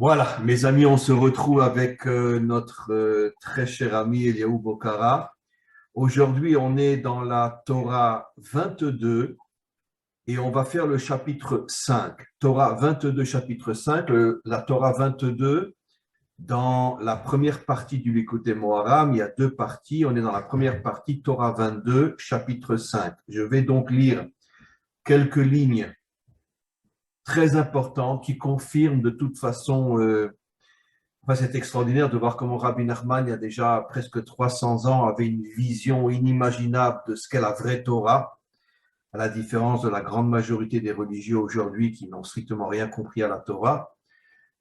Voilà, mes amis, on se retrouve avec notre très cher ami Eliaou Bocara. Aujourd'hui, on est dans la Torah 22 et on va faire le chapitre 5. Torah 22, chapitre 5. La Torah 22, dans la première partie du Likutei Moharam, il y a deux parties. On est dans la première partie, Torah 22, chapitre 5. Je vais donc lire quelques lignes très importantes qui confirment de toute façon. Enfin, c'est extraordinaire de voir comment Rabbi Nachman, il y a déjà presque 300 ans, avait une vision inimaginable de ce qu'est la vraie Torah, à la différence de la grande majorité des religieux aujourd'hui qui n'ont strictement rien compris à la Torah.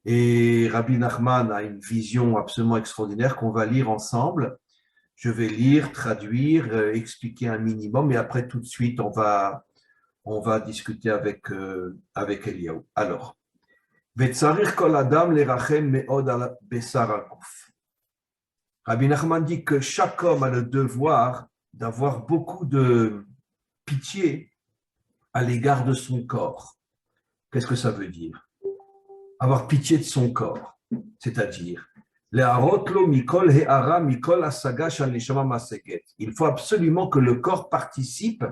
Et Rabbi Nachman a une vision absolument extraordinaire qu'on va lire ensemble. Je vais lire, traduire, expliquer un minimum, et après tout de suite, on va discuter avec Eliaou. Alors, Vetzarir kol adam lerachem me'od al besar haguf. Rabbi Nachman dit que chaque homme a le devoir d'avoir beaucoup de pitié à l'égard de son corps. Qu'est-ce que ça veut dire? Avoir pitié de son corps, c'est-à-dire il faut absolument que le corps participe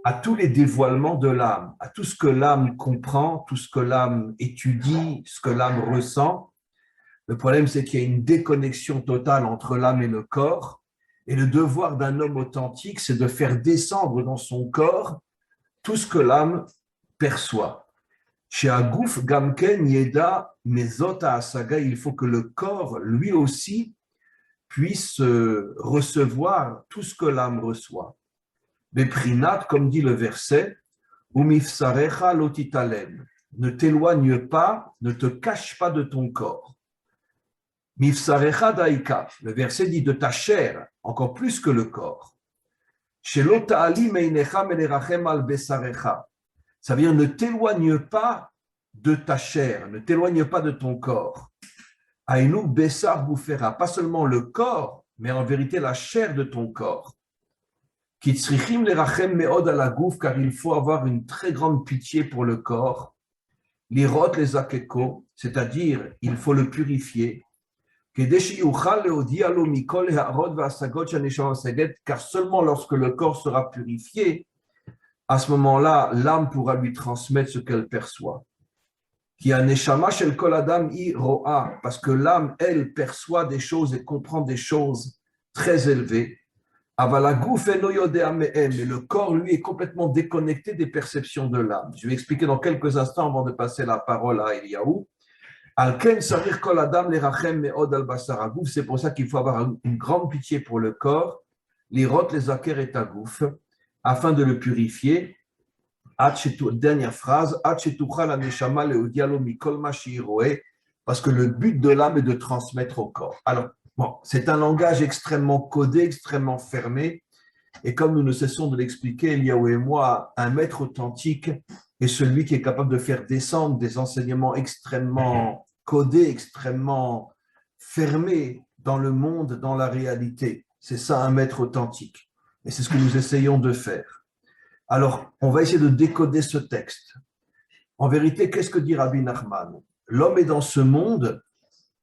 à tous les dévoilements de l'âme, à tout ce que l'âme comprend, tout ce que l'âme étudie, ce que l'âme ressent. Le problème, c'est qu'il y a une déconnexion totale entre l'âme et le corps. Et le devoir d'un homme authentique, c'est de faire descendre dans son corps tout ce que l'âme perçoit. Chez Agouf, Gamken, Yeda, Mezota, Asaga, il faut que le corps, lui aussi, puisse recevoir tout ce que l'âme reçoit. Beprinat, comme dit le verset, Umifsarecha lotitalem, ne t'éloigne pas, ne te cache pas de ton corps. Mifsarecha daika, le verset dit de ta chair, encore plus que le corps. Shelo ta'ali meinecha melerachem al besarecha, ça veut dire ne t'éloigne pas de ta chair, ne t'éloigne pas de ton corps. Aïnou besar boufera, pas seulement le corps, mais en vérité la chair de ton corps. Kitzrichim lerachem meod ala gouf, car il faut avoir une très grande pitié pour le corps. Lirot les akeko, c'est-à-dire il faut le purifier. Car seulement lorsque le corps sera purifié, à ce moment-là, l'âme pourra lui transmettre ce qu'elle perçoit. Parce que l'âme, elle, perçoit des choses et comprend des choses très élevées. Mais le corps, lui, est complètement déconnecté des perceptions de l'âme. Je vais expliquer dans quelques instants avant de passer la parole à Eliaou. C'est pour ça qu'il faut avoir une grande pitié pour le corps, l'irot, les aker et tagouf, afin de le purifier. Dernière phrase, parce que le but de l'âme est de transmettre au corps. Alors, bon, c'est un langage extrêmement codé, extrêmement fermé, et comme nous ne cessons de l'expliquer, Eliaou et moi, un maître authentique est celui qui est capable de faire descendre des enseignements extrêmement codés, extrêmement fermés dans le monde, dans la réalité. C'est ça un maître authentique. Et c'est ce que nous essayons de faire. Alors, on va essayer de décoder ce texte. En vérité, qu'est-ce que dit Rabbi Nachman? L'homme est dans ce monde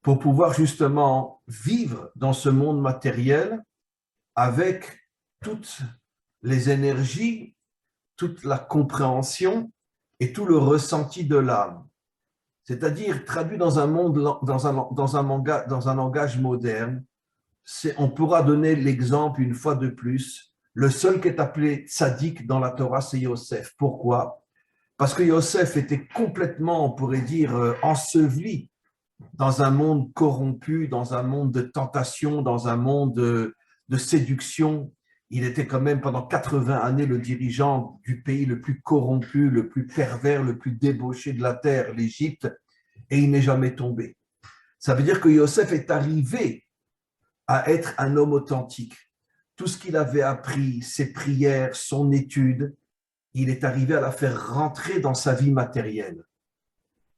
pour pouvoir justement vivre dans ce monde matériel avec toutes les énergies, toute la compréhension et tout le ressenti de l'âme. C'est-à-dire, traduit dans un monde, dans un langage moderne, on pourra donner l'exemple une fois de plus. Le seul qui est appelé tzaddik dans la Torah, c'est Yosef. Pourquoi? Parce que Yosef était complètement, on pourrait dire, enseveli dans un monde corrompu, dans un monde de tentation, dans un monde de séduction. Il était quand même pendant 80 années le dirigeant du pays le plus corrompu, le plus pervers, le plus débauché de la terre, l'Égypte, et il n'est jamais tombé. Ça veut dire que Yosef est arrivé à être un homme authentique. Tout ce qu'il avait appris, ses prières, son étude, il est arrivé à la faire rentrer dans sa vie matérielle.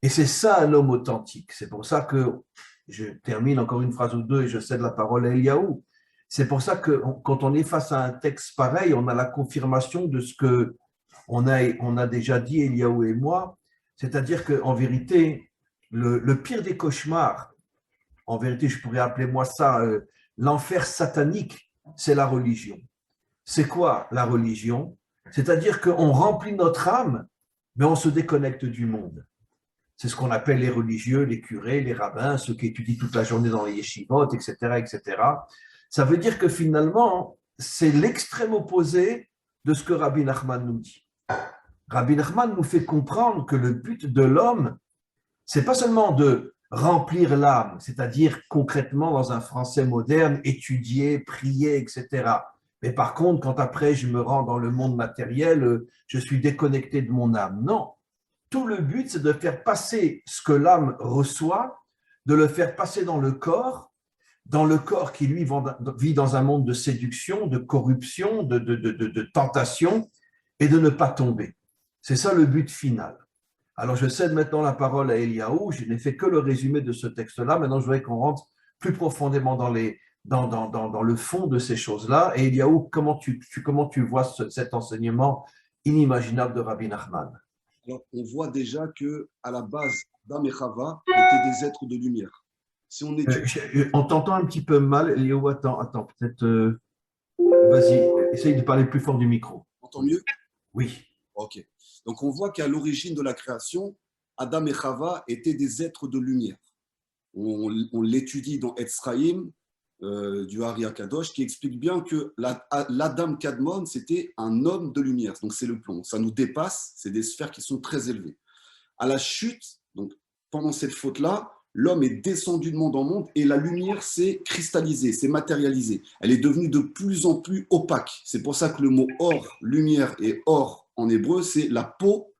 Et c'est ça un homme authentique. C'est pour ça que, je termine encore une phrase ou deux et je cède la parole à Eliaou. C'est pour ça que quand on est face à un texte pareil, on a la confirmation de ce qu'on a déjà dit, Eliaou et moi, c'est-à-dire qu'en vérité, le pire des cauchemars, en vérité, je pourrais appeler moi ça l'enfer satanique, c'est la religion. C'est quoi la religion? C'est-à-dire qu'on remplit notre âme, mais on se déconnecte du monde. C'est ce qu'on appelle les religieux, les curés, les rabbins, ceux qui étudient toute la journée dans les yeshivot, etc., etc. Ça veut dire que finalement, c'est l'extrême opposé de ce que Rabbi Nachman nous dit. Rabbi Nachman nous fait comprendre que le but de l'homme, c'est pas seulement de remplir l'âme, c'est-à-dire concrètement dans un français moderne, étudier, prier, etc. Mais par contre, quand après je me rends dans le monde matériel, je suis déconnecté de mon âme. Non, tout le but, c'est de faire passer ce que l'âme reçoit, de le faire passer dans le corps qui, lui, vit dans un monde de séduction, de corruption, de tentation, et de ne pas tomber. C'est ça le but final. Alors, je cède maintenant la parole à Eliaou. Je n'ai fait que le résumé de ce texte-là. Maintenant, je voudrais qu'on rentre plus profondément dans le fond de ces choses-là. Et Eliaou, comment tu vois cet enseignement inimaginable de Rabbi Nachman? Alors, on voit déjà que à la base, Adam et Chava étaient des êtres de lumière. Si on étudie, On t'entend un petit peu mal, Eliaou. Attends, peut-être. Vas-y, essaye de parler plus fort du micro. on entend mieux? Oui. Ok. Donc, on voit qu'à l'origine de la création, Adam et Chava étaient des êtres de lumière. On l'étudie dans Etzraïm, du Hari Akadosh, qui explique bien que l'Adam Kadmon, c'était un homme de lumière. Donc, c'est le plomb. Ça nous dépasse. C'est des sphères qui sont très élevées. À la chute, donc pendant cette faute-là, l'homme est descendu de monde en monde et la lumière s'est cristallisée, s'est matérialisée. Elle est devenue de plus en plus opaque. C'est pour ça que le mot or, lumière, et or en hébreu, c'est la peau,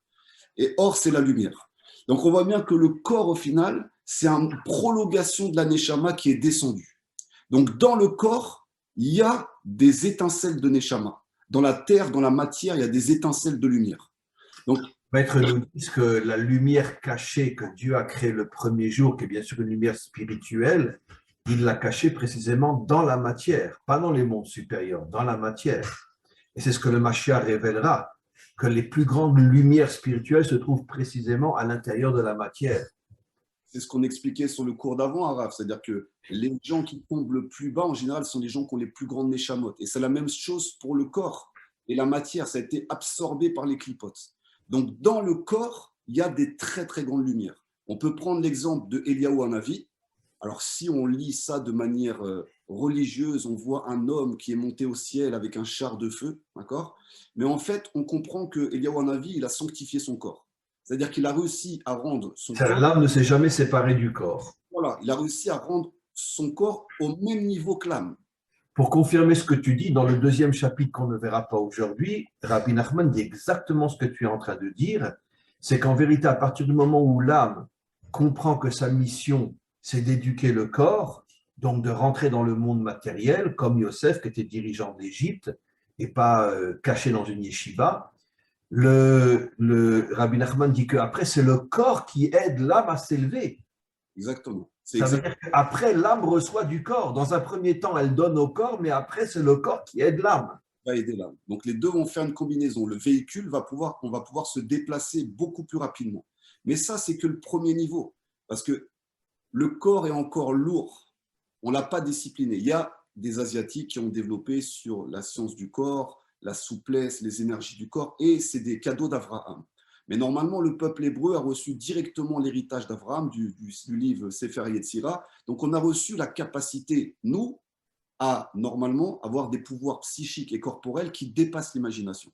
et or, c'est la lumière. Donc on voit bien que le corps, au final, c'est une prolongation de la Neshama qui est descendue. Donc dans le corps, il y a des étincelles de Neshama. Dans la terre, dans la matière, il y a des étincelles de lumière. Donc, Maître nous dit que la lumière cachée que Dieu a créée le premier jour, qui est bien sûr une lumière spirituelle, il l'a cachée précisément dans la matière, pas dans les mondes supérieurs, dans la matière. Et c'est ce que le Mashiach révélera, que les plus grandes lumières spirituelles se trouvent précisément à l'intérieur de la matière. c'est ce qu'on expliquait sur le cours d'avant, Araf. C'est-à-dire que les gens qui tombent le plus bas, en général, sont les gens qui ont les plus grandes neshamot. Et c'est la même chose pour le corps. Et la matière, ça a été absorbé par les clipotes. Donc, dans le corps, il y a des très, très grandes lumières. On peut prendre l'exemple de Eliyahu Hanavi. Alors, si on lit ça de manière religieuse, on voit un homme qui est monté au ciel avec un char de feu, d'accord? Mais en fait, on comprend que Eliyahu Hanavi, il a sanctifié son corps. C'est-à-dire qu'il a réussi à rendre son corps. L'âme ne s'est jamais séparée du corps. Voilà, il a réussi à rendre son corps au même niveau que l'âme. Pour confirmer ce que tu dis, dans le deuxième chapitre qu'on ne verra pas aujourd'hui, Rabbi Nachman dit exactement ce que tu es en train de dire. C'est qu'en vérité, à partir du moment où l'âme comprend que sa mission, c'est d'éduquer le corps, donc de rentrer dans le monde matériel, comme Yosef, qui était dirigeant d'Égypte, et pas caché dans une yeshiva, le Rabbi Nachman dit qu'après, c'est le corps qui aide l'âme à s'élever. Exactement. Ça veut dire qu'après, l'âme reçoit du corps. Dans un premier temps, elle donne au corps, mais après, c'est le corps qui aide l'âme. Va aider l'âme. Donc les deux vont faire une combinaison. Le véhicule on va pouvoir se déplacer beaucoup plus rapidement. Mais ça, c'est que le premier niveau. Parce que le corps est encore lourd. On ne l'a pas discipliné. Il y a des Asiatiques qui ont développé sur la science du corps, la souplesse, les énergies du corps, et c'est des cadeaux d'Abraham. Mais normalement, le peuple hébreu a reçu directement l'héritage d'Abraham du livre Sefer Yetzira. Donc, on a reçu la capacité, nous, à normalement avoir des pouvoirs psychiques et corporels qui dépassent l'imagination.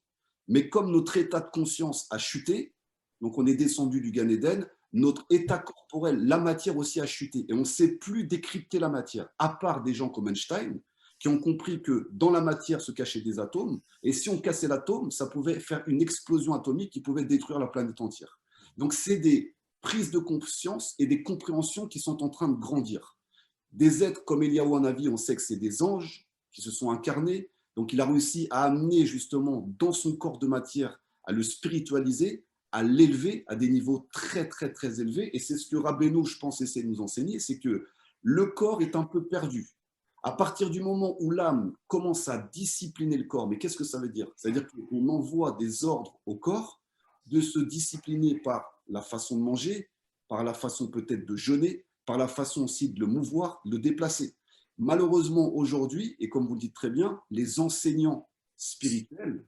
Mais comme notre état de conscience a chuté, donc on est descendu du Gan Eden, notre état corporel, la matière aussi a chuté. Et on ne sait plus décrypter la matière, à part des gens comme Einstein, qui ont compris que dans la matière se cachaient des atomes, et si on cassait l'atome, ça pouvait faire une explosion atomique qui pouvait détruire la planète entière. Donc c'est des prises de conscience et des compréhensions qui sont en train de grandir. Des êtres comme Eliyahu Hanavi, on sait que c'est des anges qui se sont incarnés, donc il a réussi à amener justement dans son corps de matière, à le spiritualiser, à l'élever à des niveaux très très très élevés, et c'est ce que Rabbeinu, je pense, essaie de nous enseigner, c'est que le corps est un peu perdu. À partir du moment où l'âme commence à discipliner le corps, mais qu'est-ce que ça veut dire? Ça veut dire qu'on envoie des ordres au corps de se discipliner par la façon de manger, par la façon peut-être de jeûner, par la façon aussi de le mouvoir, de le déplacer. Malheureusement, aujourd'hui, et comme vous le dites très bien, les enseignants spirituels,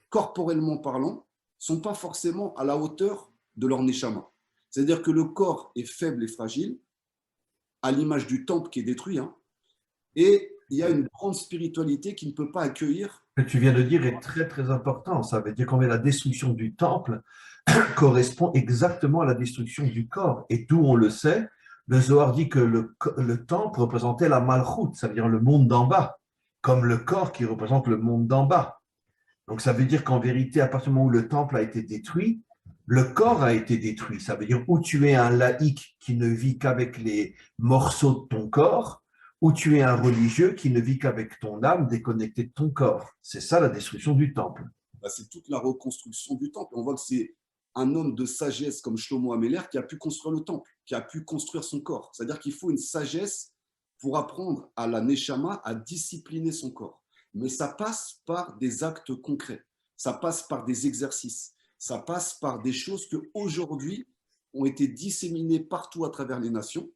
corporellement parlant, ne sont pas forcément à la hauteur de leur neshama. C'est-à-dire que le corps est faible et fragile, à l'image du temple qui est détruit, hein, et il y a une grande spiritualité qui ne peut pas accueillir. Ce que tu viens de dire est très, très important. Ça veut dire qu'en fait, la destruction du temple correspond exactement à la destruction du corps. Et d'où on le sait, le Zohar dit que le temple représentait la malchoute, ça veut dire le monde d'en bas, comme le corps qui représente le monde d'en bas. Donc ça veut dire qu'en vérité, à partir du moment où le temple a été détruit, le corps a été détruit. Ça veut dire où tu es un laïc qui ne vit qu'avec les morceaux de ton corps, ou tu es un religieux qui ne vit qu'avec ton âme déconnectée de ton corps. C'est ça la destruction du temple. C'est toute la reconstruction du temple. On voit que c'est un homme de sagesse comme Shlomo Améler qui a pu construire le temple, qui a pu construire son corps. C'est-à-dire qu'il faut une sagesse pour apprendre à la Neshama à discipliner son corps. Mais ça passe par des actes concrets, ça passe par des exercices, ça passe par des choses qui aujourd'hui ont été disséminées partout à travers les nations.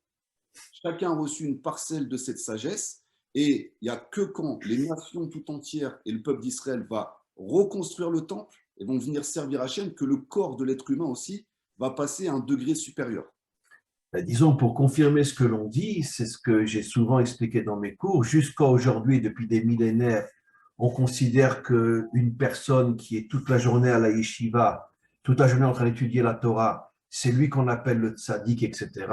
Chacun a reçu une parcelle de cette sagesse et il n'y a que quand les nations tout entières et le peuple d'Israël va reconstruire le temple et vont venir servir Hachem que le corps de l'être humain aussi va passer à un degré supérieur. Disons, pour confirmer ce que l'on dit, c'est ce que j'ai souvent expliqué dans mes cours, jusqu'à aujourd'hui, depuis des millénaires, on considère qu'une personne qui est toute la journée à la yeshiva, toute la journée en train d'étudier la Torah, c'est lui qu'on appelle le tzaddik, etc.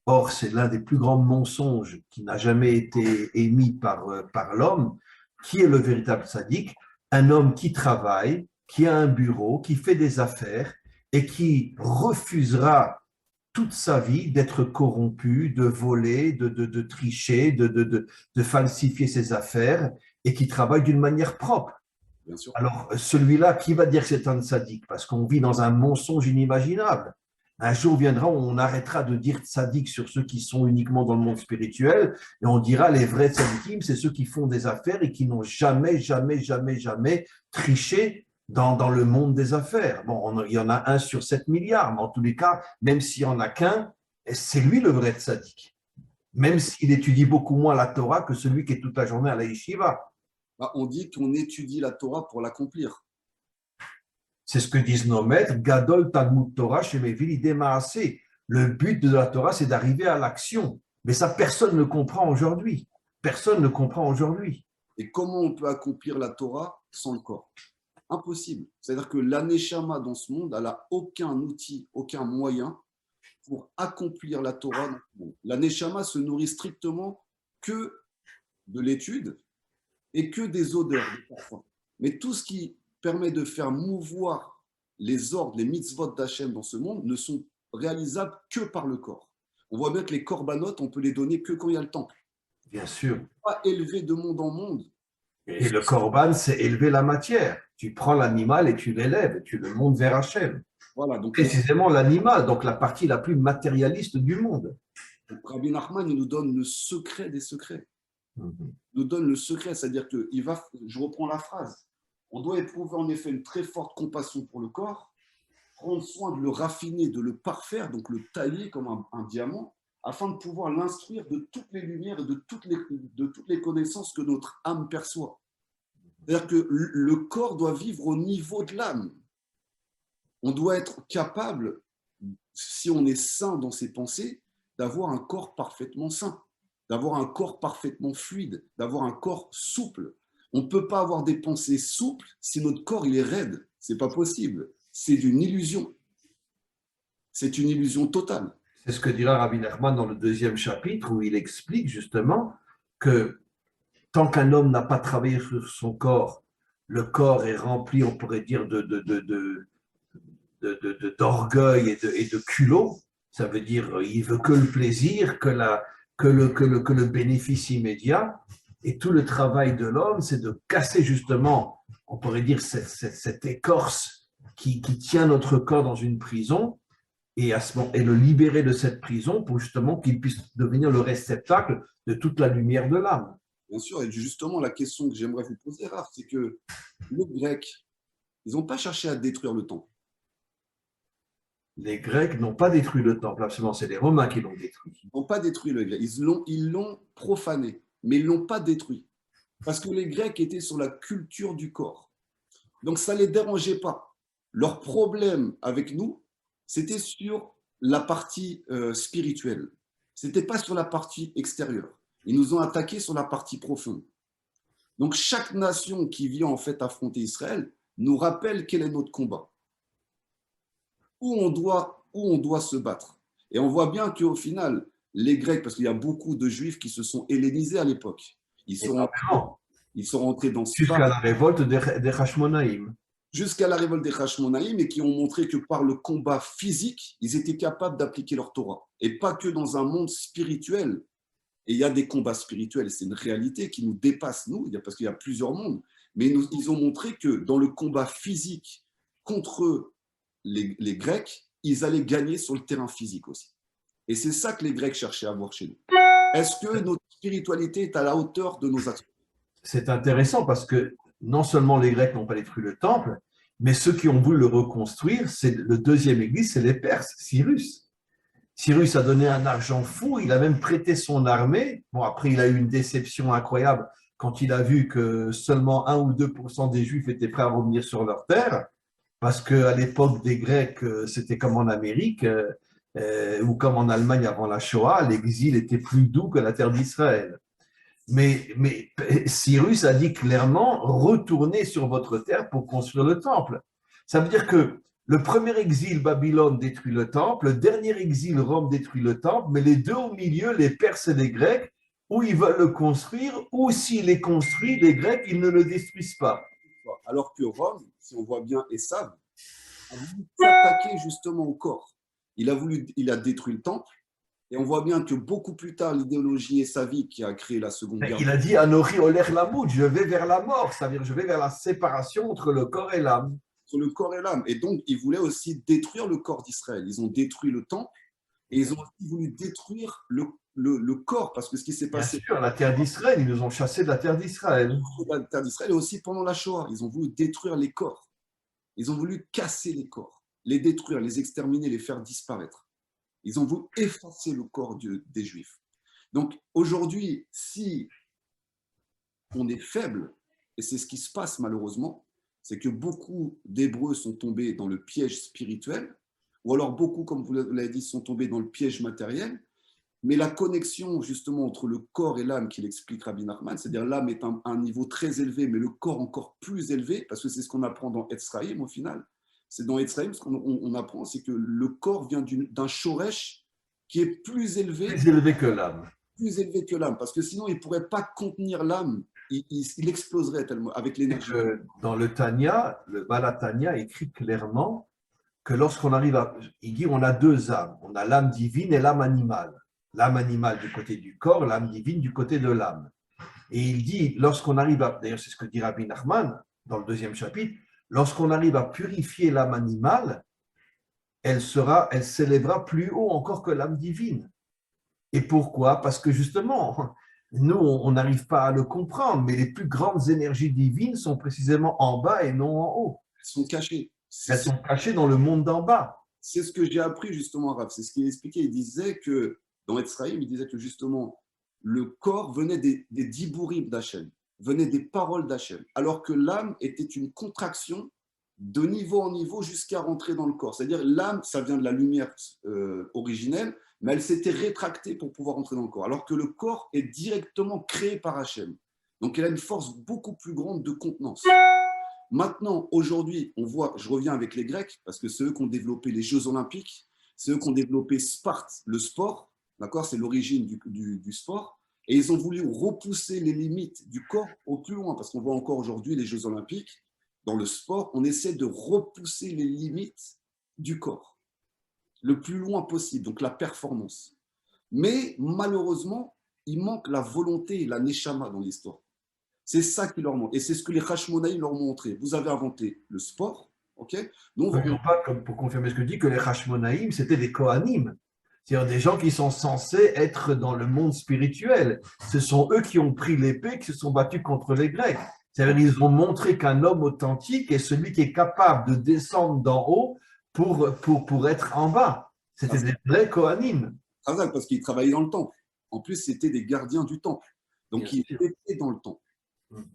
Or, c'est l'un des plus grands mensonges qui n'a jamais été émis par l'homme. Qui est le véritable tzaddik? Un homme qui travaille, qui a un bureau, qui fait des affaires et qui refusera toute sa vie d'être corrompu, de voler, de tricher, de falsifier ses affaires et qui travaille d'une manière propre. Bien sûr. Alors, celui-là, qui va dire que c'est un sadique? Parce qu'on vit dans un mensonge inimaginable. Un jour viendra où on arrêtera de dire sadique sur ceux qui sont uniquement dans le monde spirituel et on dira les vrais sadikim, c'est ceux qui font des affaires et qui n'ont jamais, jamais, jamais, jamais triché dans le monde des affaires. Bon, il y en a 1 sur 7 milliards, mais en tous les cas, même s'il n'y en a qu'un, c'est lui le vrai sadique. Même s'il étudie beaucoup moins la Torah que celui qui est toute la journée à la yeshiva. On dit qu'on étudie la Torah pour l'accomplir. C'est ce que disent nos maîtres, Gadol Talmud Torah chez Mevilide Maaseh. Le but de la Torah, c'est d'arriver à l'action. Mais ça, personne ne comprend aujourd'hui. Personne ne comprend aujourd'hui. Et comment on peut accomplir la Torah sans le corps? Impossible. C'est-à-dire que la Neshama dans ce monde, elle n'a aucun outil, aucun moyen pour accomplir la Torah dans ce monde. La Neshama se nourrit strictement que de l'étude et que des odeurs, des parfums. Mais tout ce qui permet de faire mouvoir les ordres, les mitzvot d'Hachem dans ce monde ne sont réalisables que par le corps. On voit bien que les corbanotes, on peut les donner que quand il y a le temple. Bien sûr. Pas élevé de monde en monde. Et le korban, c'est élever la matière. Tu prends l'animal et tu l'élèves, tu le montes vers Hachem. Voilà, donc précisément l'animal, donc la partie la plus matérialiste du monde. Donc, Rabbi Nachman, il nous donne le secret des secrets. Il nous donne le secret, c'est-à-dire que je reprends la phrase, on doit éprouver en effet une très forte compassion pour le corps, prendre soin de le raffiner, de le parfaire, donc le tailler comme un diamant, afin de pouvoir l'instruire de toutes les lumières et de toutes les connaissances que notre âme perçoit. C'est-à-dire que le corps doit vivre au niveau de l'âme. On doit être capable, si on est sain dans ses pensées, d'avoir un corps parfaitement sain, d'avoir un corps parfaitement fluide, d'avoir un corps souple. On ne peut pas avoir des pensées souples si notre corps il est raide. Ce n'est pas possible. C'est une illusion. C'est une illusion totale. C'est ce que dira Rabbi Nachman dans le 2e chapitre où il explique justement que tant qu'un homme n'a pas travaillé sur son corps, le corps est rempli, on pourrait dire, d'orgueil et de culot. Ça veut dire il veut que le plaisir, que le bénéfice immédiat. Et tout le travail de l'homme, c'est de casser justement, on pourrait dire, cette écorce qui tient notre corps dans une prison et le libérer de cette prison pour justement qu'il puisse devenir le réceptacle de toute la lumière de l'âme. Bien sûr, et justement, la question que j'aimerais vous poser, Raph, c'est que les Grecs, ils n'ont pas cherché à détruire le temple. Les Grecs n'ont pas détruit le temple, absolument, c'est les Romains qui l'ont détruit. Ils n'ont pas détruit le grec, ils l'ont profané, mais ils ne l'ont pas détruit. Parce que les Grecs étaient sur la culture du corps. Donc ça ne les dérangeait pas. Leur problème avec nous, c'était sur la partie spirituelle. Ce n'était pas sur la partie extérieure. Ils nous ont attaqués sur la partie profonde. Donc chaque nation qui vient en fait affronter Israël nous rappelle quel est notre combat. Où on doit se battre. Et on voit bien qu'au final, les Grecs, parce qu'il y a beaucoup de Juifs qui se sont hellénisés à l'époque, ils sont rentrés dans jusqu'à la révolte des Hashmonaïm. Jusqu'à la révolte des Hashmonaïm, et qui ont montré que par le combat physique, ils étaient capables d'appliquer leur Torah. Et pas que dans un monde spirituel. Et il y a des combats spirituels, c'est une réalité qui nous dépasse, nous, parce qu'il y a plusieurs mondes. Mais ils ont montré que dans le combat physique contre les Grecs, ils allaient gagner sur le terrain physique aussi. Et c'est ça que les Grecs cherchaient à voir chez nous. Est-ce que notre spiritualité est à la hauteur de nos actions? C'est intéressant parce que non seulement les Grecs n'ont pas détruit le temple, mais ceux qui ont voulu le reconstruire, c'est le deuxième église, c'est les Perses, Cyrus. Cyrus a donné un argent fou, il a même prêté son armée. Bon, après, il a eu une déception incroyable quand il a vu que seulement 1 ou 2% des Juifs étaient prêts à revenir sur leur terre, parce qu'à l'époque des Grecs, c'était comme en Amérique ou comme en Allemagne avant la Shoah, l'exil était plus doux que la terre d'Israël. Mais Cyrus a dit clairement, retournez sur votre terre pour construire le temple. Ça veut dire que le premier exil, Babylone détruit le temple, le dernier exil, Rome détruit le temple, mais les deux au milieu, les Perses et les Grecs, où ils veulent le construire, ou s'il les construit, les Grecs, ils ne le détruisent pas. Alors que Rome, si on voit bien Esav, a voulu s'attaquer justement au corps. Il a détruit le temple, et on voit bien que beaucoup plus tard, l'idéologie esavique qui a créé la Seconde Guerre. Il a dit Anori Oler Lamoud, je vais vers la mort, c'est-à-dire je vais vers la séparation entre le corps et l'âme. Entre le corps et l'âme. Et donc, ils voulaient aussi détruire le corps d'Israël. Ils ont détruit le temple et ils ont aussi voulu détruire le corps, parce que ce qui s'est passé. Bien sûr, la terre d'Israël, ils nous ont chassés de la terre d'Israël. La terre d'Israël, et aussi pendant la Shoah, ils ont voulu détruire les corps. Ils ont voulu casser les corps, les détruire, les exterminer, les faire disparaître. Ils ont voulu effacer le corps des Juifs. Donc aujourd'hui, si on est faible, et c'est ce qui se passe malheureusement, c'est que beaucoup d'Hébreux sont tombés dans le piège spirituel, ou alors beaucoup, comme vous l'avez dit, sont tombés dans le piège matériel, mais la connexion justement entre le corps et l'âme qu'il explique Rabbi Nachman, c'est-à-dire l'âme est un niveau très élevé, mais le corps encore plus élevé, parce que c'est ce qu'on apprend dans Etzraïm au final. C'est dans Etzraïm, ce qu'on apprend, c'est que le corps vient d'un shoresh qui est plus élevé que l'âme. Plus élevé que l'âme, parce que sinon il ne pourrait pas contenir l'âme, il exploserait tellement avec l'énergie. Dans le Tanya, le Balatanya écrit clairement que lorsqu'on arrive à... Il dit on a deux âmes, on a l'âme divine et l'âme animale. L'âme animale du côté du corps, l'âme divine du côté de l'âme. Et il dit, lorsqu'on arrive à... D'ailleurs, c'est ce que dit Rabbi Nachman dans le 2e chapitre, lorsqu'on arrive à purifier l'âme animale, elle s'élèvera plus haut encore que l'âme divine. Et pourquoi? Parce que justement, nous, on n'arrive pas à le comprendre, mais les plus grandes énergies divines sont précisément en bas et non en haut. Elles sont cachées. Elles sont cachées dans le monde d'en bas. C'est ce que j'ai appris justement, Rav. C'est ce qu'il expliquait. Il disait que, dans Etzraïm, il disait que justement, le corps venait des dibourim d'Hachem, venait des paroles d'Hachem, alors que l'âme était une contraction de niveau en niveau jusqu'à rentrer dans le corps. C'est-à-dire l'âme, ça vient de la lumière originelle, mais elle s'était rétractée pour pouvoir rentrer dans le corps, alors que le corps est directement créé par Hachem. Donc, elle a une force beaucoup plus grande de contenance. Maintenant, aujourd'hui, on voit, je reviens avec les Grecs, parce que c'est eux qui ont développé les Jeux Olympiques, c'est eux qui ont développé Sparte, le sport, d'accord, c'est l'origine du sport, et ils ont voulu repousser les limites du corps au plus loin, parce qu'on voit encore aujourd'hui les Jeux Olympiques, dans le sport, on essaie de repousser les limites du corps le plus loin possible, donc la performance. Mais malheureusement, il manque la volonté et la neshama dans l'histoire. C'est ça qui leur manque. Et c'est ce que les Hashmonaïm leur ont montré. Vous avez inventé le sport, ok? Donc, n'oublions pas, comme pour confirmer ce que je dis, que les Hashmonaïm, c'était des Kohanim. C'est-à-dire des gens qui sont censés être dans le monde spirituel. Ce sont eux qui ont pris l'épée, qui se sont battus contre les Grecs. C'est-à-dire qu'ils ont montré qu'un homme authentique est celui qui est capable de descendre d'en haut pour être en bas. C'était des vrais Kohanim. Parce qu'ils travaillaient dans le temple. En plus, c'était des gardiens du temple. Donc, Bien ils sûr. étaient dans le temple.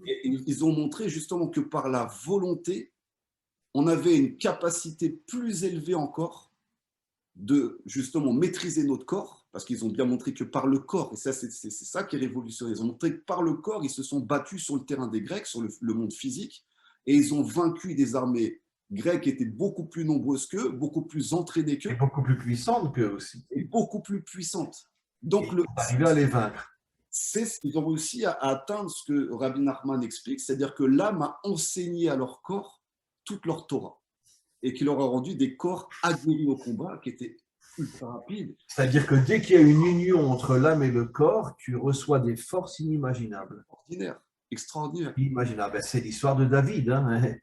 Et ils ont montré justement que par la volonté, on avait une capacité plus élevée encore de justement maîtriser notre corps, parce qu'ils ont bien montré que par le corps, et ça c'est ça qui est révolutionnaire, ils ont montré que par le corps, ils se sont battus sur le terrain des Grecs, sur le monde physique, et ils ont vaincu des armées grecques qui étaient beaucoup plus nombreuses qu'eux, beaucoup plus entraînées Et qu'eux, beaucoup plus puissante qu'eux aussi. et beaucoup plus puissantes. Et Donc, ils sont arrivés à les vaincre. ils ont réussi à atteindre ce que Rabbi Nachman explique, c'est-à-dire que l'âme a enseigné à leur corps toute leur Torah, et qui leur a rendu des corps aguerris au combat, qui étaient ultra rapides. C'est-à-dire que dès qu'il y a une union entre l'âme et le corps, tu reçois des forces inimaginables. Extraordinaire. Inimaginables. C'est l'histoire de David. Hein.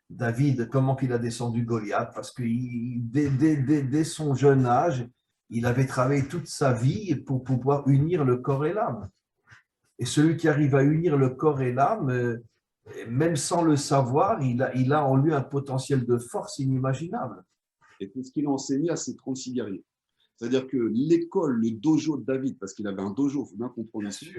David, comment il a descendu Goliath? Parce que dès son jeune âge, il avait travaillé toute sa vie pour pouvoir unir le corps et l'âme. Et celui qui arrive à unir le corps et l'âme, même sans le savoir, il a en lui un potentiel de force inimaginable. Et c'est ce qu'il a enseigné à ses 36 guerriers. C'est-à-dire que l'école, le dojo de David, parce qu'il avait un dojo, il faut bien comprendre ici,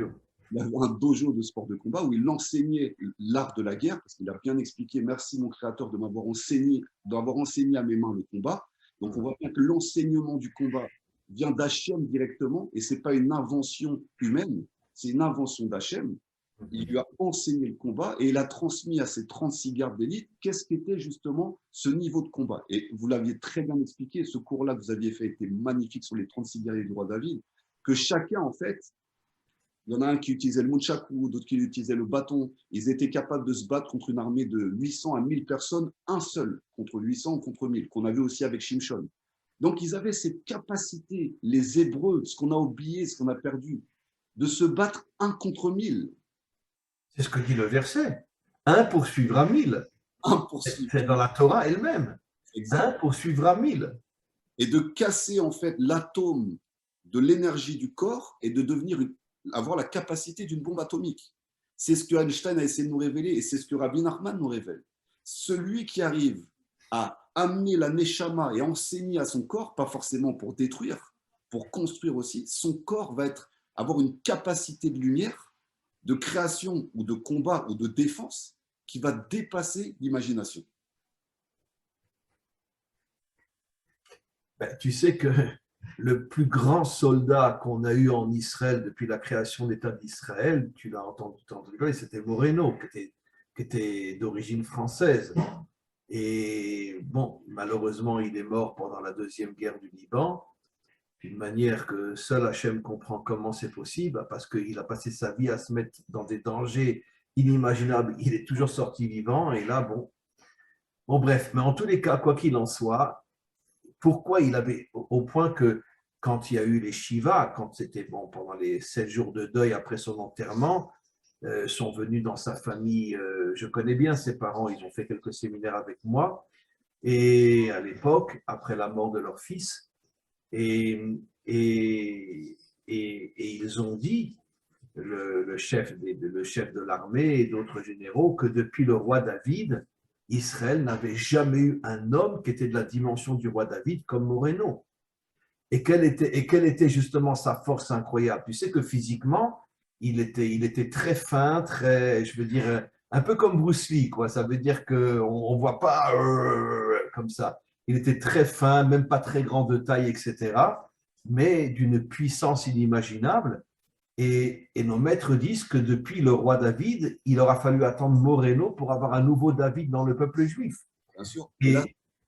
il avait un dojo de sport de combat où il enseignait l'art de la guerre, parce qu'il a bien expliqué, merci mon créateur de m'avoir enseigné, à mes mains le combat. Donc on voit bien que l'enseignement du combat vient d'Hachem directement, et ce n'est pas une invention humaine, c'est une invention d'Hachem. Il lui a enseigné le combat et il a transmis à ses 36 gardes d'élite qu'est-ce qu'était justement ce niveau de combat. Et vous l'aviez très bien expliqué, ce cours-là que vous aviez fait était magnifique sur les 36 guerriers du roi David, que chacun, en fait, il y en a un qui utilisait le munchaku, d'autres qui utilisaient le bâton. Ils étaient capables de se battre contre une armée de 800 à 1000 personnes, un seul, contre 800 ou contre 1000, qu'on avait aussi avec Shimshon. Donc, ils avaient cette capacité, les Hébreux, ce qu'on a oublié, ce qu'on a perdu, de se battre un contre 1000. C'est ce que dit le verset. Un poursuivra 1000. C'est dans la Torah elle-même. Exact. Un poursuivra 1000. Et de casser en fait l'atome de l'énergie du corps et de avoir la capacité d'une bombe atomique. C'est ce que Einstein a essayé de nous révéler et c'est ce que Rabbi Nachman nous révèle. Celui qui arrive à amener la neshama et enseigner à son corps, pas forcément pour détruire, pour construire aussi, son corps va avoir une capacité de lumière, de création ou de combat ou de défense qui va dépasser l'imagination. Ben, tu sais que le plus grand soldat qu'on a eu en Israël depuis la création de l'État d'Israël, tu l'as entendu, c'était Moreno, qui était d'origine française. Et bon, malheureusement, il est mort pendant la deuxième guerre du Liban, d'une manière que seul Hachem comprend comment c'est possible, parce qu'il a passé sa vie à se mettre dans des dangers inimaginables. Il est toujours sorti vivant, et là, bon, bref. Mais en tous les cas, quoi qu'il en soit, pourquoi il avait, au point que quand il y a eu les Shiva, quand c'était bon, pendant les 7 jours de deuil après son enterrement, sont venus dans sa famille, je connais bien ses parents, ils ont fait quelques séminaires avec moi, et à l'époque, après la mort de leur fils, et ils ont dit, le chef de l'armée et d'autres généraux, que depuis le roi David, Israël n'avait jamais eu un homme qui était de la dimension du roi David comme Moreno. Et quelle était justement sa force incroyable? Tu sais que physiquement, il était très fin, très, je veux dire, un peu comme Bruce Lee, quoi. Ça veut dire qu'on ne voit pas comme ça. Il était très fin, même pas très grand de taille, etc., mais d'une puissance inimaginable. Et nos maîtres disent que depuis le roi David, il aura fallu attendre Moreno pour avoir un nouveau David dans le peuple juif. Bien sûr.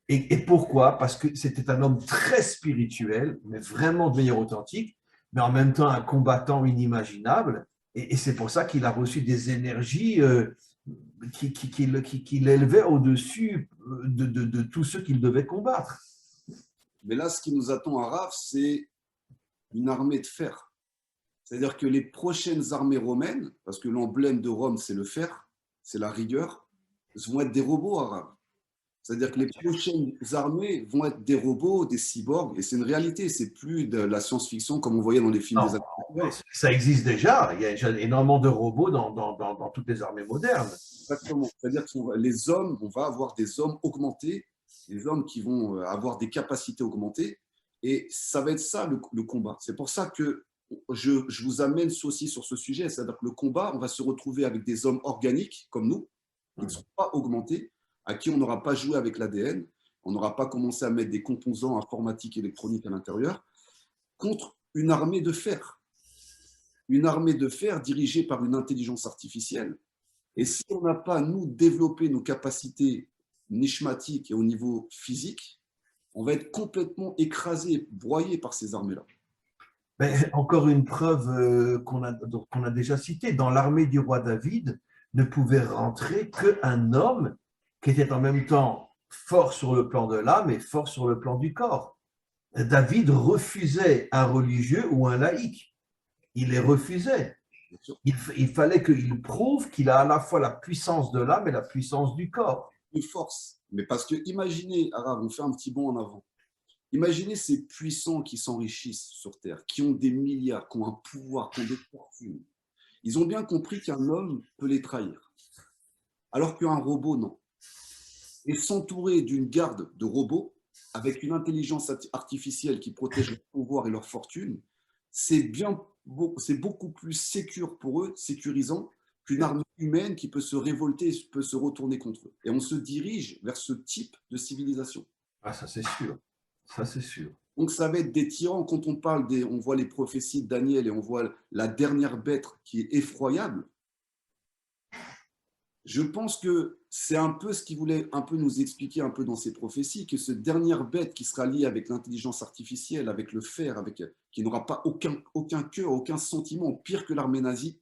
Et pourquoi? Parce que c'était un homme très spirituel, mais vraiment de manière authentique, mais en même temps un combattant inimaginable. Et c'est pour ça qu'il a reçu des énergies qui l'élevaient au-dessus de tous ceux qu'il devait combattre. Mais là, ce qui nous attend à Rav, c'est une armée de fer. C'est-à-dire que les prochaines armées romaines, parce que l'emblème de Rome, c'est le fer, c'est la rigueur, vont être des robots arabes. C'est-à-dire que les prochaines armées vont être des robots, des cyborgs, et c'est une réalité, c'est plus de la science-fiction comme on voyait dans les films des années 80. Ça existe déjà, il y a énormément de robots dans toutes les armées modernes. Exactement, c'est-à-dire que les hommes, on va avoir des hommes augmentés des hommes qui vont avoir des capacités augmentées. Et ça va être ça le combat. C'est pour ça que je vous amène aussi sur ce sujet. C'est-à-dire que le combat, on va se retrouver avec des hommes organiques comme nous, qui ne sont pas augmentés, à qui on n'aura pas joué avec l'ADN, on n'aura pas commencé à mettre des composants informatiques et électroniques à l'intérieur, contre une armée de fer. Une armée de fer dirigée par une intelligence artificielle. Et si on n'a pas, nous, développé nos capacités nishmatiques et au niveau physique, on va être complètement écrasé, broyé par ces armées-là. Mais encore une preuve qu'on a déjà citée. Dans l'armée du roi David, ne pouvait rentrer qu'un homme qui était en même temps fort sur le plan de l'âme et fort sur le plan du corps. David refusait un religieux ou un laïc. Il les refusait. Il fallait qu'il prouve qu'il a à la fois la puissance de l'âme et la puissance du corps. Une force. Mais parce que imaginez, Arabe, on fait un petit bond en avant. Imaginez ces puissants qui s'enrichissent sur Terre, qui ont des milliards, qui ont un pouvoir, qui ont des fortunes. Ils ont bien compris qu'un homme peut les trahir, alors qu'un robot, non. Et s'entourer d'une garde de robots, avec une intelligence artificielle qui protège leur pouvoir et leur fortune, c'est beaucoup plus sécure pour eux, sécurisant, qu'une armée humaine qui peut se révolter, peut se retourner contre eux. Et on se dirige vers ce type de civilisation. Ah, ça c'est sûr. Ça c'est sûr. Donc ça va être des tyrans. Quand on voit les prophéties de Daniel et on voit la dernière bête qui est effroyable, je pense que c'est un peu ce qu'il voulait un peu nous expliquer un peu dans ces prophéties, que cette dernière bête qui sera liée avec l'intelligence artificielle, avec le fer, qui n'aura pas aucun cœur, aucun sentiment, pire que l'armée nazie,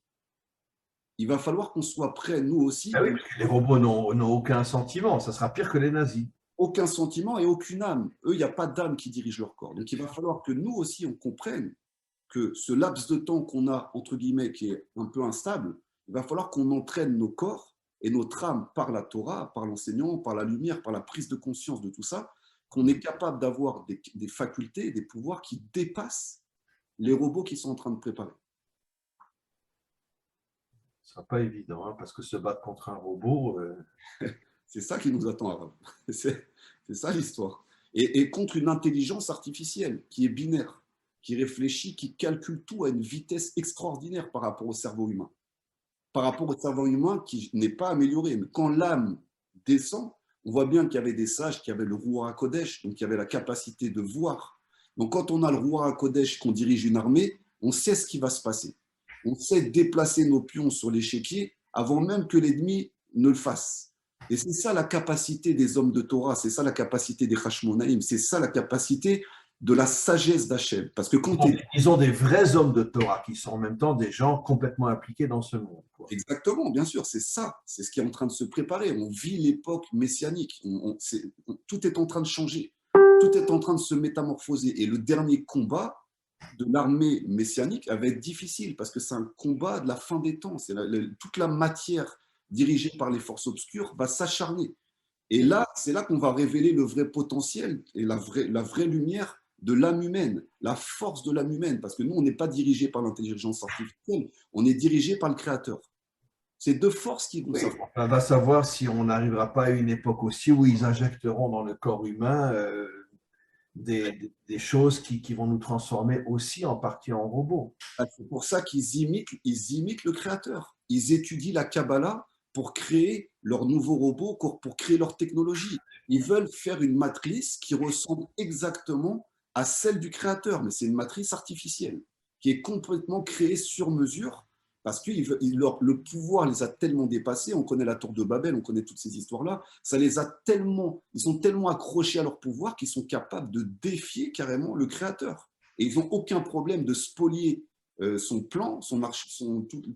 il va falloir qu'on soit prêts, nous aussi. Ah oui, parce que les robots n'ont aucun sentiment, ça sera pire que les nazis. Aucun sentiment et aucune âme. Eux, il n'y a pas d'âme qui dirige leur corps. Donc il va falloir que nous aussi, on comprenne que ce laps de temps qu'on a, entre guillemets, qui est un peu instable, il va falloir qu'on entraîne nos corps et notre âme par la Torah, par l'enseignement, par la lumière, par la prise de conscience de tout ça, qu'on est capable d'avoir des facultés, des pouvoirs qui dépassent les robots qui sont en train de préparer. Ce ne sera pas évident, hein, parce que se battre contre un robot… C'est ça qui nous attend, Arabe. C'est ça l'histoire. Et contre une intelligence artificielle qui est binaire, qui réfléchit, qui calcule tout à une vitesse extraordinaire par rapport au cerveau humain. Par rapport au cerveau humain qui n'est pas amélioré. Mais quand l'âme descend, on voit bien qu'il y avait des sages qui avaient le Ruach HaKodesh, donc qui avaient la capacité de voir. Donc quand on a le Ruach HaKodesh, qu'on dirige une armée, on sait ce qui va se passer. On sait déplacer nos pions sur l'échiquier avant même que l'ennemi ne le fasse. Et c'est ça la capacité des hommes de Torah, c'est ça la capacité des Hashmonaïm, c'est ça la capacité de la sagesse d'Hachem. Parce que ils ont des vrais hommes de Torah qui sont en même temps des gens complètement impliqués dans ce monde. Quoi. Exactement, bien sûr, c'est ça, c'est ce qui est en train de se préparer. On vit l'époque messianique, tout est en train de changer, tout est en train de se métamorphoser. Et le dernier combat de l'armée messianique va être difficile parce que c'est un combat de la fin des temps. Toute la matière dirigée par les forces obscures va s'acharner. Et là, c'est là qu'on va révéler le vrai potentiel et la vraie lumière de l'âme humaine, la force de l'âme humaine, parce que nous, on n'est pas dirigé par l'intelligence artificielle, on est dirigé par le Créateur. C'est deux forces qui vont s'affronter. On va savoir si on n'arrivera pas à une époque aussi où ils injecteront dans le corps humain des choses qui vont nous transformer aussi en partie en robots. C'est pour ça qu'ils imitent le Créateur. Ils étudient la Kabbalah pour créer leurs nouveaux robots, pour créer leur technologie. Ils veulent faire une matrice qui ressemble exactement à celle du Créateur, mais c'est une matrice artificielle qui est complètement créée sur mesure parce que le pouvoir les a tellement dépassés. On connaît la tour de Babel, on connaît toutes ces histoires-là. Ils sont tellement accrochés à leur pouvoir qu'ils sont capables de défier carrément le Créateur. Et ils n'ont aucun problème de spolier son plan,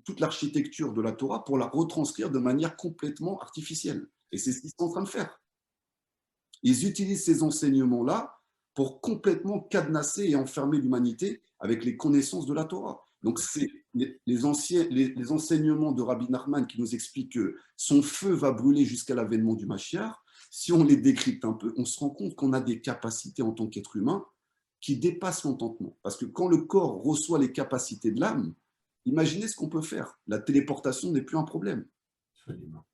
toute l'architecture de la Torah pour la retranscrire de manière complètement artificielle. Et c'est ce qu'ils sont en train de faire. Ils utilisent ces enseignements-là pour complètement cadenasser et enfermer l'humanité avec les connaissances de la Torah. Donc, c'est les enseignements de Rabbi Nachman qui nous expliquent que son feu va brûler jusqu'à l'avènement du Mashiach. Si on les décrypte un peu, on se rend compte qu'on a des capacités en tant qu'être humain qui dépassent l'entendement. Parce que quand le corps reçoit les capacités de l'âme, imaginez ce qu'on peut faire. La téléportation n'est plus un problème. Absolument.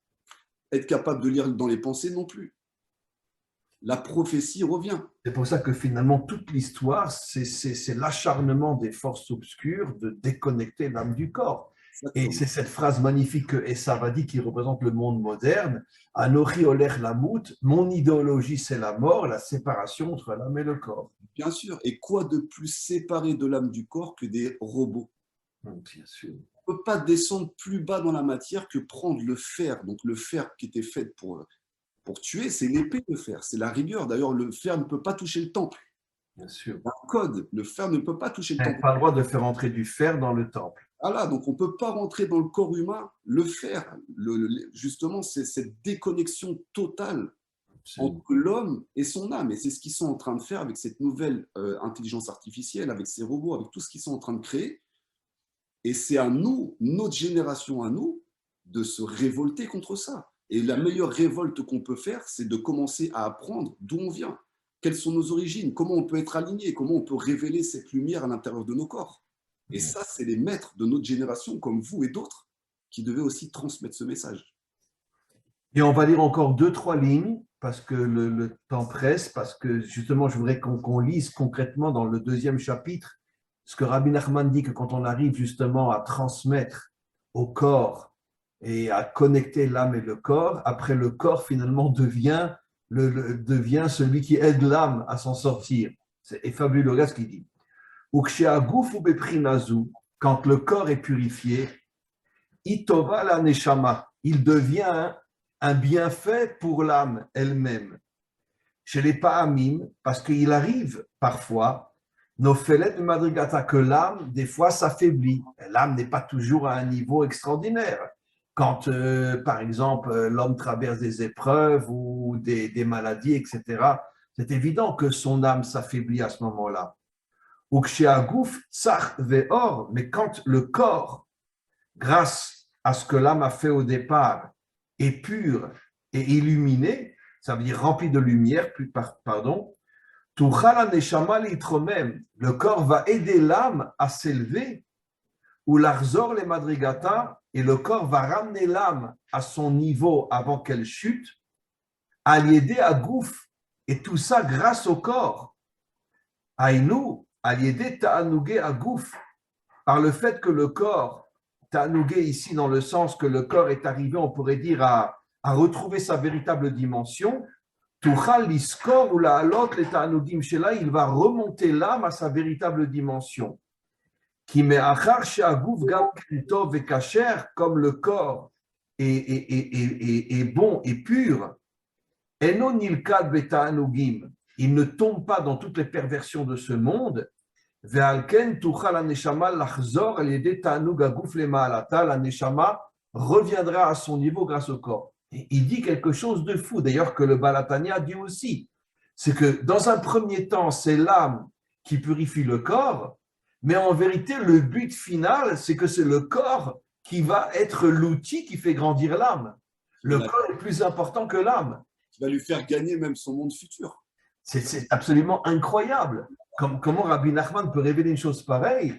Être capable de lire dans les pensées non plus. la prophétie revient. C'est pour ça que finalement, toute l'histoire, c'est l'acharnement des forces obscures de déconnecter l'âme du corps. Et Exactement. c'est cette phrase magnifique que Esav a dit qui représente le monde moderne. Anochi oler lamut, mon idéologie c'est la mort, la séparation entre l'âme et le corps. Bien sûr. Et quoi de plus séparé de l'âme du corps que des robots? Bien sûr. On ne peut pas descendre plus bas dans la matière que prendre le fer. Donc le fer qui était fait pour tuer, c'est l'épée de fer, c'est la rigueur. D'ailleurs, le fer ne peut pas toucher le temple. Bien sûr. Un code, le fer ne peut pas toucher le On n'a temple. pas le droit de faire entrer du fer dans le temple. Voilà, donc on ne peut pas rentrer dans le corps humain, le fer. Justement, c'est cette déconnexion totale entre l'homme et son âme. Et c'est ce qu'ils sont en train de faire avec cette nouvelle intelligence artificielle, avec ces robots, avec tout ce qu'ils sont en train de créer. Et c'est à nous, notre génération à nous, de se révolter contre ça. Et la meilleure révolte qu'on peut faire, c'est de commencer à apprendre d'où on vient, quelles sont nos origines, comment on peut être aligné, comment on peut révéler cette lumière à l'intérieur de nos corps. Et ça, c'est les maîtres de notre génération, comme vous et d'autres, qui devaient aussi transmettre ce message. Et on va lire encore deux, trois lignes parce que le temps presse, parce que justement, je voudrais qu'on lise concrètement dans le deuxième chapitre ce que Rabbi Nachman dit que quand on arrive justement à transmettre au corps et à connecter l'âme et le corps, après le corps finalement devient celui qui aide l'âme à s'en sortir. C'est fabuleux, regarde ce qu'il dit. Quand le corps est purifié, itova la neshama, il devient un bienfait pour l'âme elle-même. Chez les Pahamim, parce qu'il arrive parfois, nos fêlets de Madrigata, que l'âme, des fois, s'affaiblit. L'âme n'est pas toujours à un niveau extraordinaire. Quand, par exemple, l'homme traverse des épreuves ou des maladies, etc., c'est évident que son âme s'affaiblit à ce moment-là. Ou que chez Agouf, tsar ve'or, mais quand le corps, grâce à ce que l'âme a fait au départ, est pur et illuminé, ça veut dire rempli de lumière, pardon, le corps va aider l'âme à s'élever, ou l'arzor les madrigata, et le corps va ramener l'âme à son niveau avant qu'elle chute, à l'aider à gouf, et tout ça grâce au corps. Aïnou, à l'aider ta'anougé à gouf, par le fait que le corps, ta'anougé ici dans le sens que le corps est arrivé, on pourrait dire, à retrouver sa véritable dimension, Tuchal l'iskor ou la halot les ta'anugim shela, il va remonter l'âme à sa véritable dimension. Qui met achar she'aguf gam tov et kacher, comme le corps est bon et pur, eno nilkad beta'anugim, il ne tombe pas dans toutes les perversions de ce monde. Ve'alken tuchal aneshama lachzor al yedei ta'anug aguf lema'alata, la neshama reviendra à son niveau grâce au corps. Il dit quelque chose de fou, d'ailleurs que le Balatania dit aussi, c'est que dans un premier temps, c'est l'âme qui purifie le corps, mais en vérité, le but final, c'est que c'est le corps qui va être l'outil qui fait grandir l'âme. Le corps est plus important que l'âme. Qui va lui faire gagner même son monde futur. C'est absolument incroyable. Comment Rabbi Nachman peut révéler une chose pareille,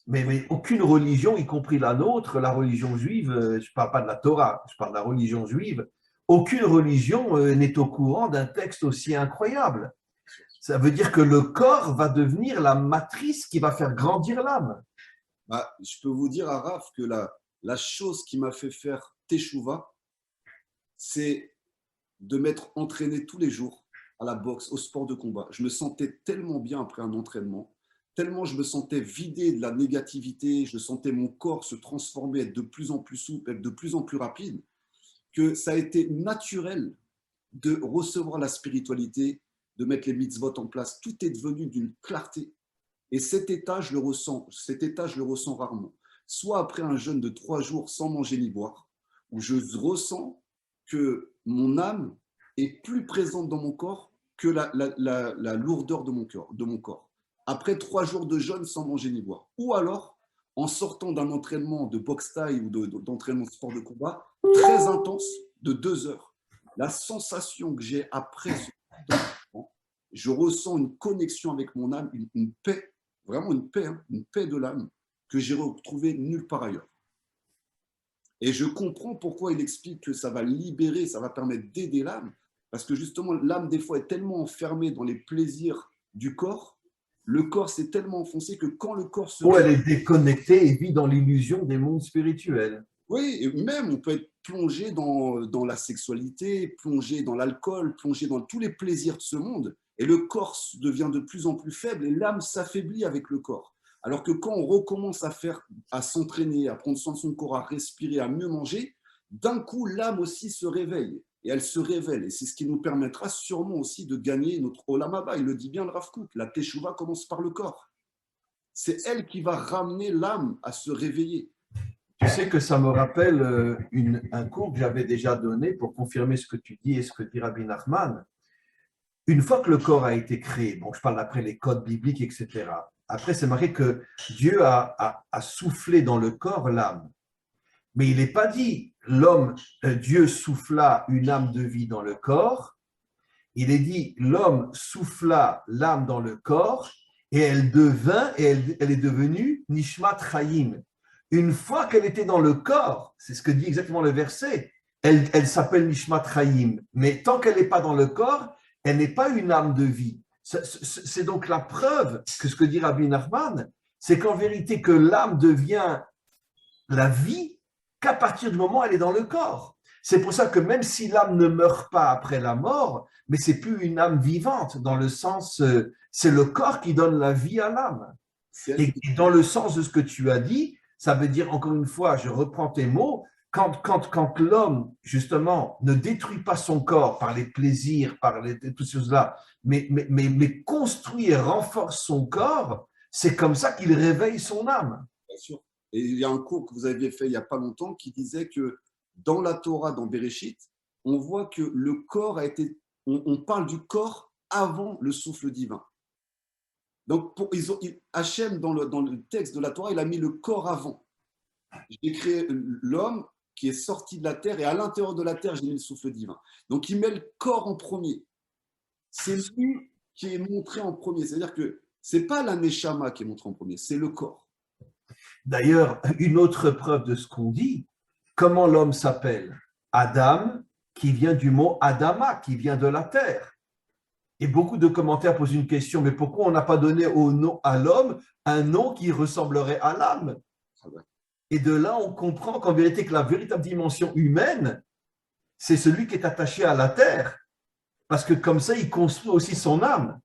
mais aucune religion, y compris la nôtre, la religion juive, je ne parle pas de la Torah, je parle de la religion juive, aucune religion n'est au courant d'un texte aussi incroyable. Ça veut dire que le corps va devenir la matrice qui va faire grandir l'âme. Bah, je peux vous dire, Araf, que la chose qui m'a fait faire Teshuvah, c'est de m'être entraîné tous les jours à la boxe, au sport de combat. Je me sentais tellement bien après un entraînement, tellement je me sentais vidé de la négativité, je sentais mon corps se transformer, être de plus en plus souple, être de plus en plus rapide, que ça a été naturel de recevoir la spiritualité, de mettre les mitzvot en place. Tout est devenu d'une clarté. Et cet état, je le ressens rarement. Soit après un jeûne de 3 jours sans manger ni boire, où je ressens que mon âme est plus présente dans mon corps que la lourdeur de mon corps. Après 3 jours de jeûne sans manger ni boire. Ou alors, en sortant d'un entraînement de boxe taille ou d'entraînement de sport de combat très intense de 2 heures, la sensation que j'ai après ce entraînement, je ressens une connexion avec mon âme, une paix, vraiment une paix de l'âme que j'ai retrouvée nulle part ailleurs. Et je comprends pourquoi il explique que ça va libérer, ça va permettre d'aider l'âme, Parce que justement, l'âme, des fois, est tellement enfermée dans les plaisirs du corps, le corps s'est tellement enfoncé que quand le corps se Ou elle réveille, est déconnectée et vit dans l'illusion des mondes spirituels. oui, et même on peut être plongé dans la sexualité, plongé dans l'alcool, plongé dans tous les plaisirs de ce monde, et le corps devient de plus en plus faible et l'âme s'affaiblit avec le corps. Alors que quand on recommence à s'entraîner, à prendre soin de son corps, à respirer, à mieux manger, d'un coup l'âme aussi se réveille et elle se révèle. Et c'est ce qui nous permettra sûrement aussi de gagner notre Olam Haba. Il le dit bien le Rav Kook, la Teshuvah commence par le corps. C'est elle qui va ramener l'âme à se réveiller. Tu sais que ça me rappelle un cours que j'avais déjà donné pour confirmer ce que tu dis et ce que dit Rabbi Nachman. Une fois que le corps a été créé, bon, je parle après les codes bibliques, etc. Après, c'est marqué que Dieu a soufflé dans le corps l'âme. Mais il n'est pas dit Dieu souffla une âme de vie dans le corps. Il est dit l'homme souffla l'âme dans le corps et elle est devenue Nishmat Chaim. Une fois qu'elle était dans le corps, c'est ce que dit exactement le verset, elle s'appelle Nishmat Chaim. Mais tant qu'elle n'est pas dans le corps, elle n'est pas une âme de vie. C'est donc la preuve que ce que dit Rabbi Nachman, c'est qu'en vérité que l'âme devient la vie qu'à partir du moment où elle est dans le corps. C'est pour ça que même si l'âme ne meurt pas après la mort, mais c'est plus une âme vivante, dans le sens, c'est le corps qui donne la vie à l'âme. Et dans le sens de ce que tu as dit, ça veut dire, encore une fois, je reprends tes mots, quand l'homme, justement, ne détruit pas son corps par les plaisirs, par toutes ces choses-là, mais construit et renforce son corps, c'est comme ça qu'il réveille son âme. Bien sûr. Et il y a un cours que vous aviez fait il n'y a pas longtemps qui disait que dans la Torah, dans Bereshit, on voit que le corps a été. On parle du corps avant le souffle divin. Donc, Hachem, dans le texte de la Torah, il a mis le corps avant. J'ai créé l'homme qui est sorti de la terre et à l'intérieur de la terre, j'ai mis le souffle divin. Donc, il met le corps en premier. C'est lui qui est montré en premier. C'est-à-dire que ce n'est pas la Neshama qui est montrée en premier, c'est le corps. D'ailleurs, une autre preuve de ce qu'on dit, comment l'homme s'appelle? Adam, qui vient du mot Adama, qui vient de la terre. Et beaucoup de commentaires posent une question, mais pourquoi on n'a pas donné au nom, à l'homme un nom qui ressemblerait à l'âme? Et de là, on comprend qu'en vérité, que la véritable dimension humaine, c'est celui qui est attaché à la terre. Parce que comme ça, il construit aussi son âme.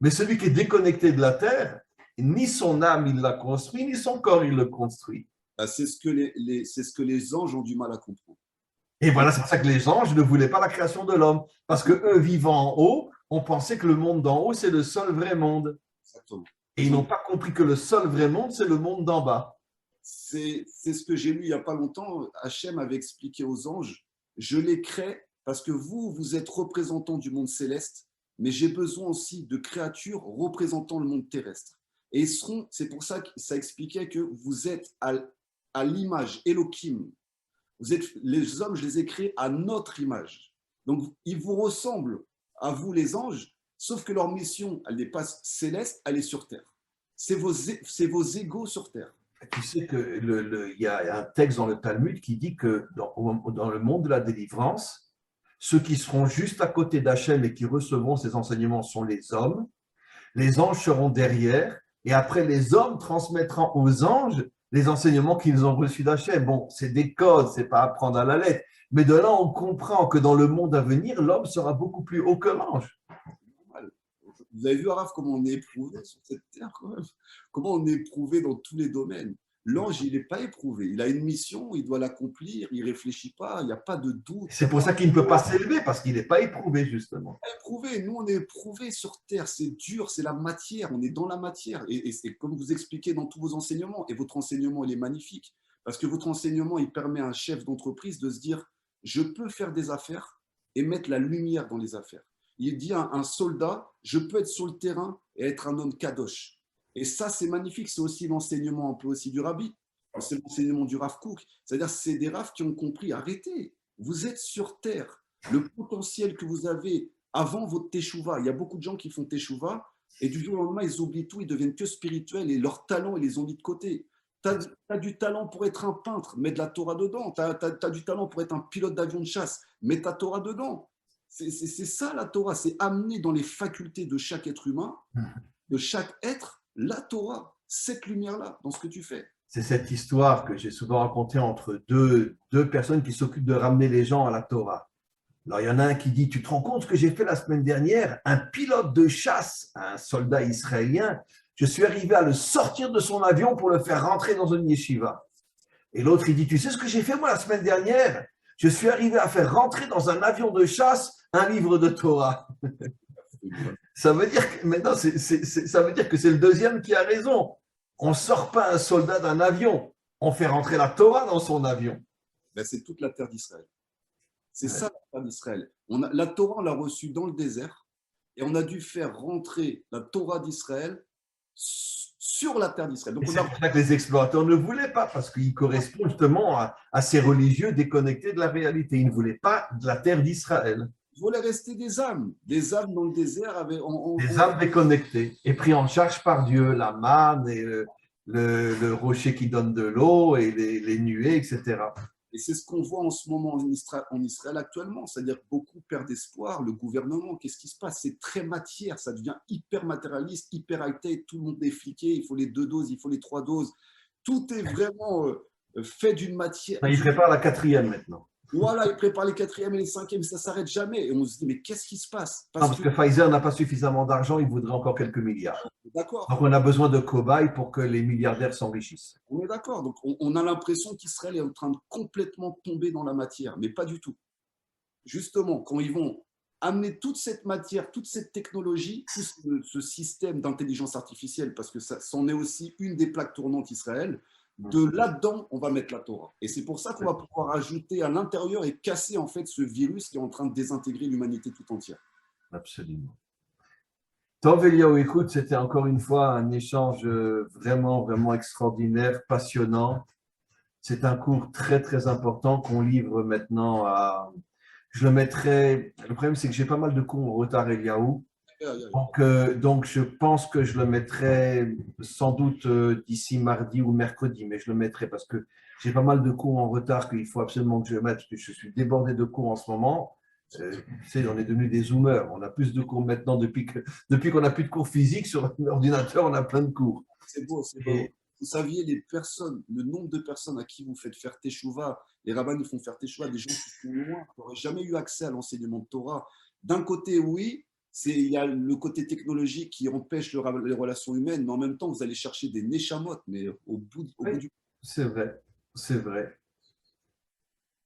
Mais celui qui est déconnecté de la terre, ni son âme, il l'a construit, ni son corps, il le construit. C'est ce que les anges ont du mal à comprendre. Et voilà, c'est pour ça que les anges ne voulaient pas la création de l'homme. Parce qu'eux, vivant en haut, on pensait que le monde d'en haut, c'est le seul vrai monde. Exactement. Et ils n'ont pas compris que le seul vrai monde, c'est le monde d'en bas. C'est ce que j'ai lu il n'y a pas longtemps. Hachem avait expliqué aux anges, je les crée parce que vous êtes représentants du monde céleste, mais j'ai besoin aussi de créatures représentant le monde terrestre. Et c'est pour ça que ça expliquait que vous êtes à l'image Elohim. Les hommes, je les ai créés à notre image. Donc, ils vous ressemblent à vous, les anges, sauf que leur mission, elle n'est pas céleste, elle est sur terre. C'est vos égaux sur terre. Tu sais qu'il y a un texte dans le Talmud qui dit que dans le monde de la délivrance, ceux qui seront juste à côté d'Hachem et qui recevront ces enseignements sont les anges seront derrière, et après les hommes transmettront aux anges les enseignements qu'ils ont reçus d'Hachem. Bon, c'est des codes, c'est pas à prendre à la lettre, mais de là on comprend que dans le monde à venir, l'homme sera beaucoup plus haut que l'ange. Vous avez vu, Araf, comment on est éprouvé sur cette terre, quand même. Comment on est éprouvé dans tous les domaines. L'ange, il n'est pas éprouvé. Il a une mission, il doit l'accomplir, il ne réfléchit pas, il n'y a pas de doute. C'est pour ça qu'il ne peut pas s'élever, parce qu'il n'est pas éprouvé, justement. Éprouvé. Nous, on est éprouvé sur terre. C'est dur, c'est la matière. On est dans la matière. Et c'est comme vous expliquez dans tous vos enseignements. Et votre enseignement, il est magnifique. Parce que votre enseignement, il permet à un chef d'entreprise de se dire, je peux faire des affaires et mettre la lumière dans les affaires. Il dit à un soldat, je peux être sur le terrain et être un homme kadosh. Et ça, c'est magnifique. C'est aussi l'enseignement un peu aussi du rabbi. C'est l'enseignement du Rav Kook. C'est-à-dire c'est des Rav qui ont compris, arrêtez, vous êtes sur terre. Le potentiel que vous avez avant votre teshuva, il y a beaucoup de gens qui font teshuva et du jour au lendemain, ils oublient tout, ils deviennent que spirituels et leurs talents, ils les ont mis de côté. Tu as du talent pour être un peintre, mets de la Torah dedans. Tu as du talent pour être un pilote d'avion de chasse, mets ta Torah dedans. C'est ça la Torah, c'est amener dans les facultés de chaque être humain, de chaque être, la Torah, cette lumière-là, dans ce que tu fais. C'est cette histoire que j'ai souvent racontée entre deux personnes qui s'occupent de ramener les gens à la Torah. Alors, il y en a un qui dit, tu te rends compte ce que j'ai fait la semaine dernière? Un pilote de chasse, un soldat israélien, je suis arrivé à le sortir de son avion pour le faire rentrer dans une yeshiva. Et l'autre, il dit, tu sais ce que j'ai fait moi la semaine dernière? Je suis arrivé à faire rentrer dans un avion de chasse un livre de Torah. Ça veut dire que maintenant, ça veut dire que c'est le deuxième qui a raison. On ne sort pas un soldat d'un avion, on fait rentrer la Torah dans son avion. Ben, c'est toute la terre d'Israël. C'est ça la terre d'Israël. La Torah, on l'a reçue dans le désert et on a dû faire rentrer la Torah d'Israël sur la terre d'Israël. C'est pour ça que les explorateurs ne voulaient pas, parce qu'ils correspondent justement à ces religieux déconnectés de la réalité. Ils ne voulaient pas de la terre d'Israël. Ils voulaient rester des âmes dans le désert. Des âmes déconnectées et pris en charge par Dieu, la manne et le rocher qui donne de l'eau et les nuées, etc. Et c'est ce qu'on voit en ce moment en Israël actuellement, c'est-à-dire que beaucoup perdent espoir, le gouvernement, qu'est-ce qui se passe? C'est très matière, ça devient hyper matérialiste, hyper high-tech, tout le monde est fliqué, il faut les 2 doses, il faut les 3 doses, tout est vraiment fait d'une matière. Il prépare la 4e maintenant. Voilà, il prépare les 4e et les 5e, ça ne s'arrête jamais. Et on se dit, mais qu'est-ce qui se passe? Parce que Pfizer n'a pas suffisamment d'argent, il voudrait encore quelques milliards. D'accord. Donc on a besoin de cobayes pour que les milliardaires s'enrichissent. On est d'accord. Donc on a l'impression qu'Israël est en train de complètement tomber dans la matière, mais pas du tout. Justement, quand ils vont amener toute cette matière, toute cette technologie, tout ce système d'intelligence artificielle, parce que ça, c'en est aussi une des plaques tournantes Israël, de là-dedans, on va mettre la Torah. Et c'est pour ça qu'on va pouvoir ajouter à l'intérieur et casser en fait ce virus qui est en train de désintégrer l'humanité tout entière. Absolument. Tov Eliaou, écoute, c'était encore une fois un échange vraiment, vraiment extraordinaire, passionnant. C'est un cours très, très important qu'on livre maintenant à... Je le mettrai... Le problème, c'est que j'ai pas mal de cours en retard, Eliaou. Donc, je pense que je le mettrai sans doute d'ici mardi ou mercredi, mais je le mettrai parce que j'ai pas mal de cours en retard qu'il faut absolument que je mette, parce que je suis débordé de cours en ce moment. Tu sais, on est devenus des zoomers. On a plus de cours maintenant depuis qu'on n'a plus de cours physiques sur l'ordinateur, on a plein de cours. C'est beau, c'est beau. Vous saviez le nombre de personnes à qui vous faites faire teshuva, les rabbins nous font faire teshuva, des gens qui sont loin, qui n'auraient jamais eu accès à l'enseignement de Torah. D'un côté, oui, il y a le côté technologique qui empêche les relations humaines, mais en même temps, vous allez chercher des neshamot, mais au bout du... C'est vrai, c'est vrai.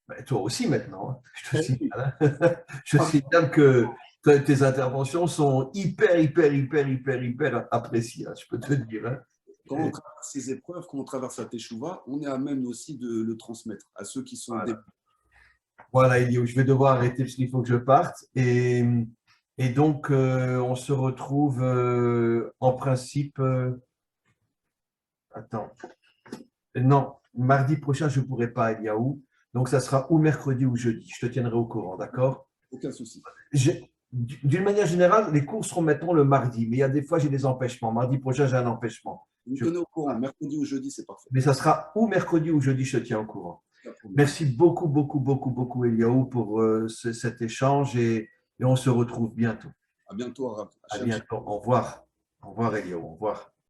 Ben, toi aussi maintenant, je te signale que tes interventions sont hyper appréciées, je peux te dire. Hein. Quand on traverse ces épreuves, quand on traverse la teshuva, on est à même aussi de le transmettre à ceux qui sont... Voilà, Elio, je vais devoir arrêter parce qu'il faut que je parte. Et donc, on se retrouve en principe... Attends. Non, mardi prochain, je ne pourrai pas, Eliaou. Donc, ça sera ou mercredi ou jeudi. Je te tiendrai au courant, d'accord? Aucun souci. D'une manière générale, les cours seront maintenant le mardi, mais il y a des fois, j'ai des empêchements. Mardi prochain, j'ai un empêchement. Vous me tenez au courant. Mercredi ou jeudi, c'est parfait. Mais ça sera ou mercredi ou jeudi, je te tiens au courant. Merci beaucoup, Eliaou, pour cet échange et on se retrouve bientôt. À bientôt, Arabe. À bientôt. Au revoir. Au revoir, Eliaou. Au revoir.